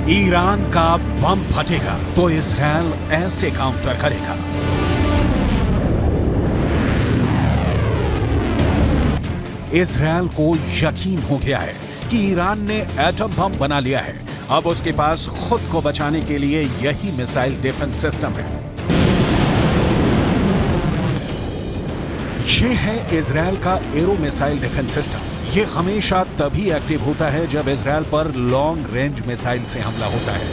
Iran का बम फटेगा तो Israel ऐसे काउंटर करेगा। इजरायल को यकीन हो गया है कि ईरान ने एटम बम बना लिया है। अब उसके पास खुद को बचाने के लिए यही मिसाइल डिफेंस सिस्टम है। ये है इजरायल का एरो मिसाइल डिफेंस सिस्टम। ये हमेशा तभी एक्टिव होता है जब इजरायल पर लॉन्ग रेंज मिसाइल से हमला होता है।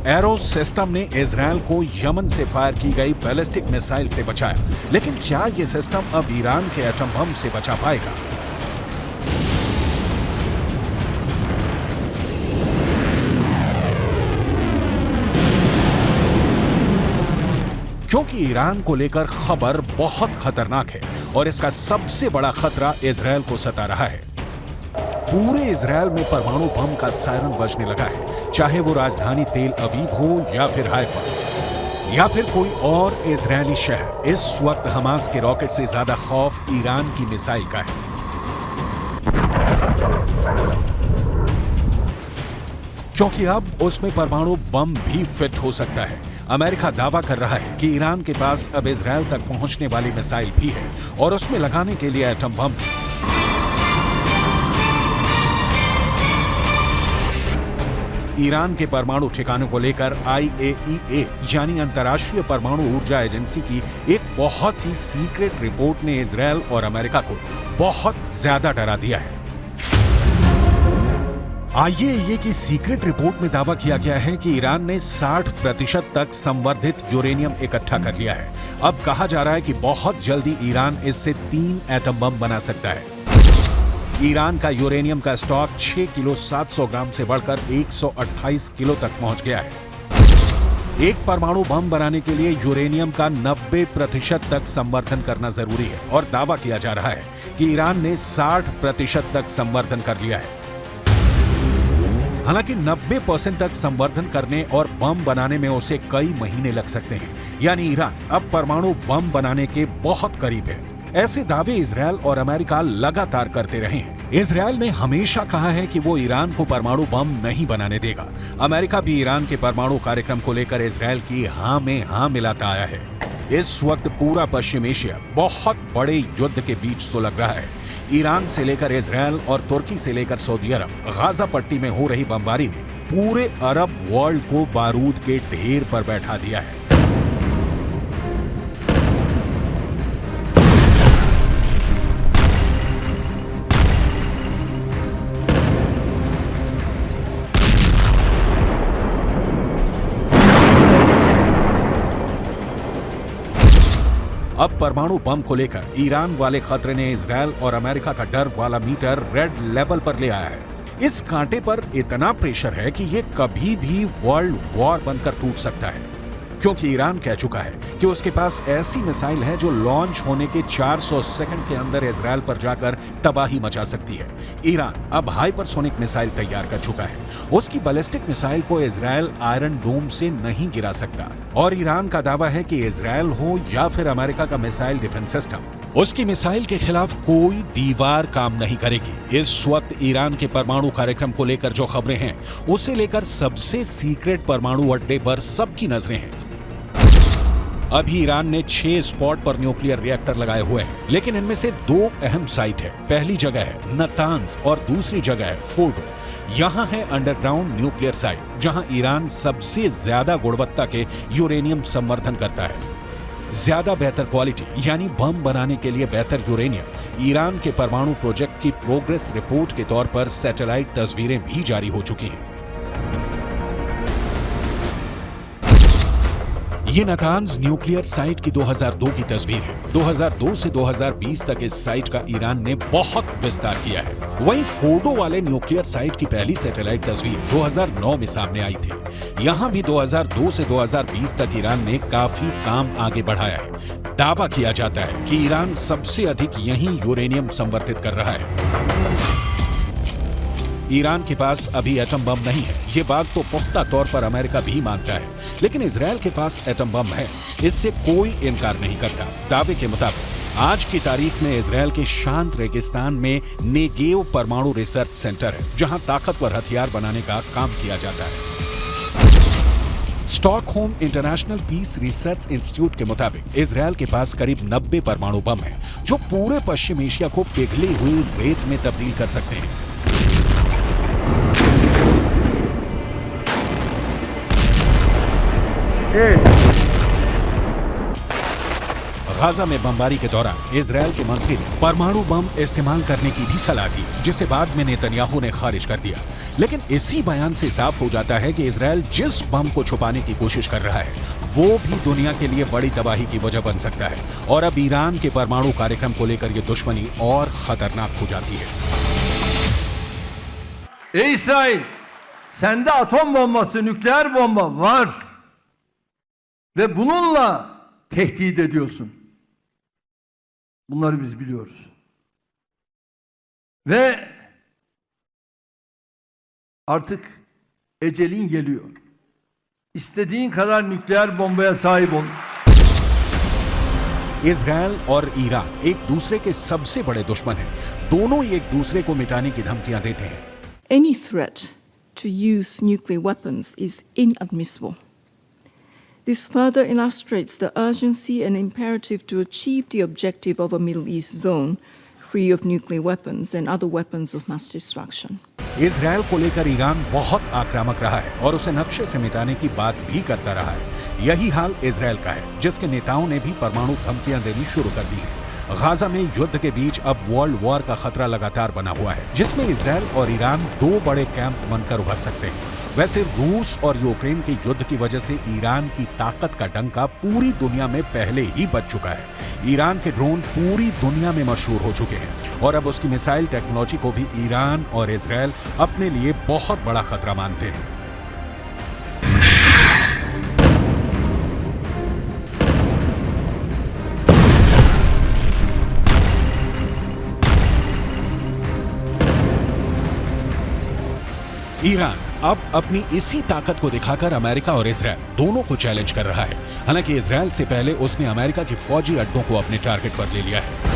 एरो सिस्टम ने इजरायल को यमन से फायर की गई बैलिस्टिक मिसाइल से बचाया, लेकिन क्या यह सिस्टम अब ईरान के एटम बम से बचा पाएगा? क्योंकि ईरान को लेकर खबर बहुत खतरनाक है और इसका सबसे बड़ा खतरा इजरायल को सता रहा है। पूरे इजरायल में परमाणु बम का सायरन बजने लगा है, चाहे वो राजधानी तेल अवीव हो या फिर हाइफा या फिर कोई और इजरायली शहर। इस वक्त हमास के रॉकेट से ज्यादा खौफ ईरान की मिसाइल का है। क्योंकि अब उसमें परमाणु बम भी फिट हो सकता है। अमेरिका दावा कर रहा है कि ईरान के पास अब इजरायल तक पहुंचने वाली मिसाइल भी है और उसमें लगाने के लिए एटम बम। ईरान के परमाणु ठिकानों को लेकर IAEA यानी अंतर्राष्ट्रीय परमाणु ऊर्जा एजेंसी की एक बहुत ही सीक्रेट रिपोर्ट ने इजरायल और अमेरिका को बहुत ज्यादा डरा दिया है। IAEA की सीक्रेट रिपोर्ट में दावा किया गया है कि ईरान ने 60% तक संवर्धित यूरेनियम इकट्ठा कर लिया है। अब कहा जा रहा है कि बहुत जल्दी ईरान इससे 3 एटम बम बना सकता है। ईरान का यूरेनियम का स्टॉक 6 किलो 700 ग्राम से बढ़कर 128 किलो तक पहुंच गया है। एक परमाणु बम बनाने के लिए यूरेनियम का 90% तक संवर्धन करना जरूरी है और दावा किया जा रहा है कि ईरान ने 60% तक संवर्धन कर लिया है। हालांकि 90% तक संवर्धन करने और बम बनाने में उसे कई महीने लग सकते हैं, यानी ईरान अब परमाणु बम बनाने के बहुत करीब है। ऐसे दावे इजरायल और अमेरिका लगातार करते रहे हैं। इजरायल ने हमेशा कहा है कि वो ईरान को परमाणु बम नहीं बनाने देगा। अमेरिका भी ईरान के परमाणु कार्यक्रम को लेकर इजरायल की हां में हां मिलाता आया है। इस वक्त पूरा पश्चिम एशिया बहुत बड़े युद्ध के बीच सुलग रहा है। ईरान से लेकर इजरायल और तुर्की से लेकर सऊदी अरब, गाजा पट्टी में हो रही बमबारी ने पूरे अरब वर्ल्ड को बारूद के ढेर पर बैठा दिया है। अब परमाणु बम को लेकर ईरान वाले खतरे ने इजरायल और अमेरिका का डर वाला मीटर रेड लेवल पर ले आया है। इस कांटे पर इतना प्रेशर है कि ये कभी भी वर्ल्ड वॉर बनकर टूट सकता है, क्योंकि ईरान कह चुका है कि उसके पास ऐसी मिसाइल है जो लॉन्च होने के 400 सेकंड के अंदर इजरायल पर जाकर तबाही मचा सकती है। ईरान अब हाइपरसोनिक मिसाइल तैयार कर चुका है। उसकी बैलिस्टिक मिसाइल को इजरायल आयरन डोम से नहीं गिरा सकता और ईरान का दावा है कि इजरायल हो या फिर अमेरिका का मिसाइल डिफेंस सिस्टम, उसकी मिसाइल के खिलाफ कोई दीवार काम नहीं करेगी। इस वक्त ईरान के परमाणु कार्यक्रम को लेकर जो खबरें हैं, उसे लेकर सबसे सीक्रेट परमाणु अड्डे पर सबकी नजरें हैं। अभी ईरान ने 6 स्पॉट पर न्यूक्लियर रिएक्टर लगाए हुए हैं, लेकिन इनमें से 2 अहम साइट है। पहली जगह है नतांज और दूसरी जगह है फोर्डो। यहाँ है अंडरग्राउंड न्यूक्लियर साइट, जहाँ ईरान सबसे ज्यादा गुणवत्ता के यूरेनियम संवर्धन करता है। ज्यादा बेहतर क्वालिटी यानी बम बनाने के लिए बेहतर यूरेनियम ईरान के परमाणु प्रोजेक्ट की प्रोग्रेस रिपोर्ट के तौर पर सैटेलाइट तस्वीरें भी जारी हो चुकी हैं। ये नातांज न्यूक्लियर साइट की 2002 की तस्वीर है। 2002 से 2020 तक इस साइट का ईरान ने बहुत विस्तार किया है। वहीं फोर्डो वाले न्यूक्लियर साइट की पहली सैटेलाइट तस्वीर 2009 में सामने आई थी। यहाँ भी 2002 से 2020 तक ईरान ने काफी काम आगे बढ़ाया है। दावा किया जाता है कि ईरान सबसे अधिक यहीं यूरेनियम संवर्धित कर रहा है। ईरान के पास अभी एटम बम नहीं है, ये बात तो पुख्ता तौर पर अमेरिका भी मानता है, लेकिन इजरायल के पास एटम बम है, इससे कोई इनकार नहीं करता। दावे के मुताबिक आज की तारीख में इजरायल के शांत रेगिस्तान में नेगेव परमाणु रिसर्च सेंटर है, जहां ताकतवर हथियार बनाने का काम किया जाता है। Stockholm international peace research institute के मुताबिक इजरायल के पास करीब 90 परमाणु बम हैं, जो पूरे पश्चिम एशिया को पिघली हुई रेत में तब्दील कर सकते हैं। गाजा में बमबारी के दौरान इजरायल के मंत्री ने परमाणु बम इस्तेमाल करने की भी सलाह दी, जिसे बाद में नेतन्याहू ने खारिज कर दिया। लेकिन इसी बयान से साफ हो जाता है कि इजरायल जिस बम को छुपाने की कोशिश कर रहा है, वो भी दुनिया के लिए बड़ी तबाही की वजह बन सकता है। और अब ईरान के परमाणु कार्यक्रम को लेकर ये दुश्मनी और खतरनाक हो जाती है। İsrail, sende atom bombası, nükleer bomba var ve bununla tehdit ediyorsun. Bunları biz biliyoruz. Ve artık ecelin geliyor. İstediğin kadar nükleer bombaya sahip ol. Israel और ईरान एक दूसरे के सबसे बड़े दुश्मन हैं। दोनों ही एक दूसरे को मिटाने की धमकियां देते हैं। Any threat to use nuclear weapons is inadmissible. This further illustrates the urgency and imperative to achieve the objective of a Middle East zone free of nuclear weapons and other weapons of mass destruction. Israel को लेकर Iran बहुत आक्रामक रहा है और उसे नक्शे से मिटाने की बात भी करता रहा है। यही हाल इजरायल का है, जिसके नेताओं ने भी परमाणु धमकियां देनी शुरू कर दी हैं। गाजा में युद्ध के बीच अब वर्ल्ड वॉर का खतरा लगातार बना हुआ है, जिसमें इजरायल और ईरान दो बड़े कैंप बनकर उभर सकते हैं। वैसे रूस और यूक्रेन के युद्ध की वजह से ईरान की ताकत का डंका पूरी दुनिया में पहले ही बज चुका है। ईरान के ड्रोन पूरी दुनिया में मशहूर हो चुके हैं और अब उसकी मिसाइल टेक्नोलॉजी को भी ईरान और इजरायल अपने लिए बहुत बड़ा खतरा मानते हैं। ईरान अब अपनी इसी ताकत को दिखाकर अमेरिका और इजरायल दोनों को चैलेंज कर रहा है। हालांकि इजरायल से पहले उसने अमेरिका के फौजी अड्डों को अपने टारगेट पर ले लिया है।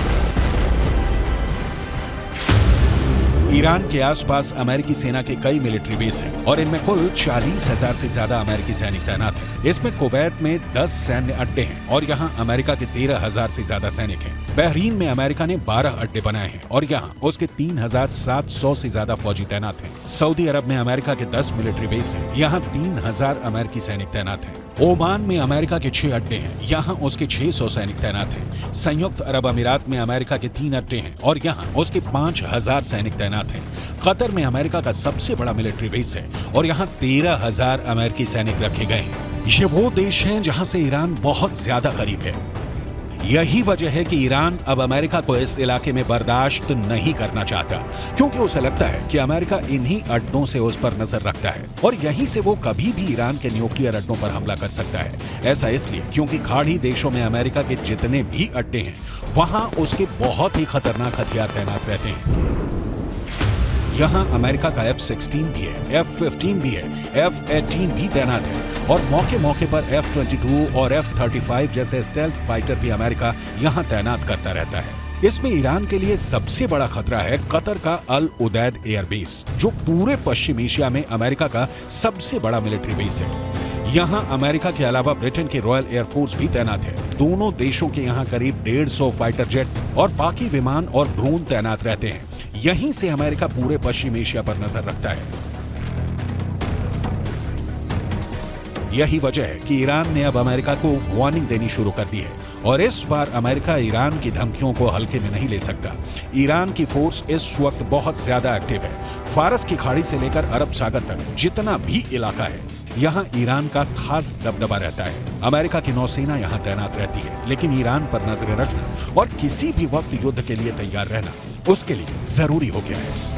ईरान के आसपास अमेरिकी सेना के कई मिलिट्री बेस हैं और इनमें कुल 40,000 से ज्यादा अमेरिकी सैनिक तैनात हैं। इसमें कुवैत में 10 सैन्य अड्डे हैं और यहाँ अमेरिका के 13,000 से ज्यादा सैनिक हैं। बहरीन में अमेरिका ने 12 अड्डे बनाए हैं और यहाँ उसके 3,700 से ज्यादा फौजी तैनात हैं। सऊदी अरब में अमेरिका के 10 मिलिट्री बेस हैं, यहाँ 3,000 अमेरिकी सैनिक तैनात हैं। ओमान में अमेरिका के 6 अड्डे हैं, यहाँ उसके 600 सैनिक तैनात हैं। संयुक्त अरब अमीरात में अमेरिका के 3 अड्डे हैं और यहाँ उसके 5,000 सैनिक तैनात हैं। कतर में अमेरिका का सबसे बड़ा मिलिट्री बेस है और यहाँ 13,000 अमेरिकी सैनिक रखे गए हैं। ये वो देश हैं जहाँ से ईरान बहुत ज्यादा करीब है। यही वजह है कि ईरान अब अमेरिका को इस इलाके में बर्दाश्त नहीं करना चाहता, क्योंकि उसे लगता है कि अमेरिका इन्हीं अड्डों से उस पर नजर रखता है और यहीं से वो कभी भी ईरान के न्यूक्लियर अड्डों पर हमला कर सकता है। ऐसा इसलिए क्योंकि खाड़ी देशों में अमेरिका के जितने भी अड्डे हैं, वहां उसके बहुत ही खतरनाक हथियार तैनात रहते हैं। यहाँ अमेरिका का F-16 भी है, F-15 भी है, F-18 भी तैनात है और मौके मौके पर F-22 और F-35 जैसे स्टेल्थ फाइटर भी अमेरिका यहाँ तैनात करता रहता है। इसमें ईरान के लिए सबसे बड़ा खतरा है कतर का अल उदैद एयरबेस, जो पूरे पश्चिम एशिया में अमेरिका का सबसे बड़ा मिलिट्री बेस है। यहाँ अमेरिका के अलावा ब्रिटेन की रॉयल एयरफोर्स भी तैनात है। दोनों देशों के यहाँ करीब 150 फाइटर जेट और बाकी विमान और ड्रोन तैनात रहते हैं। यहीं से अमेरिका पूरे पश्चिम एशिया पर नजर रखता है। यही वजह है कि ईरान ने अब अमेरिका को वार्निंग देनी शुरू कर दी है और इस बार अमेरिका ईरान की धमकियों को हल्के में नहीं ले सकता। ईरान की फोर्स इस वक्त बहुत ज्यादा एक्टिव है। फारस की खाड़ी से लेकर अरब सागर तक जितना भी इलाका है, यहाँ ईरान का खास दबदबा रहता है। अमेरिका की नौसेना यहाँ तैनात रहती है, लेकिन ईरान पर नजरें रखना और किसी भी वक्त युद्ध के लिए तैयार रहना उसके लिए जरूरी हो गया है।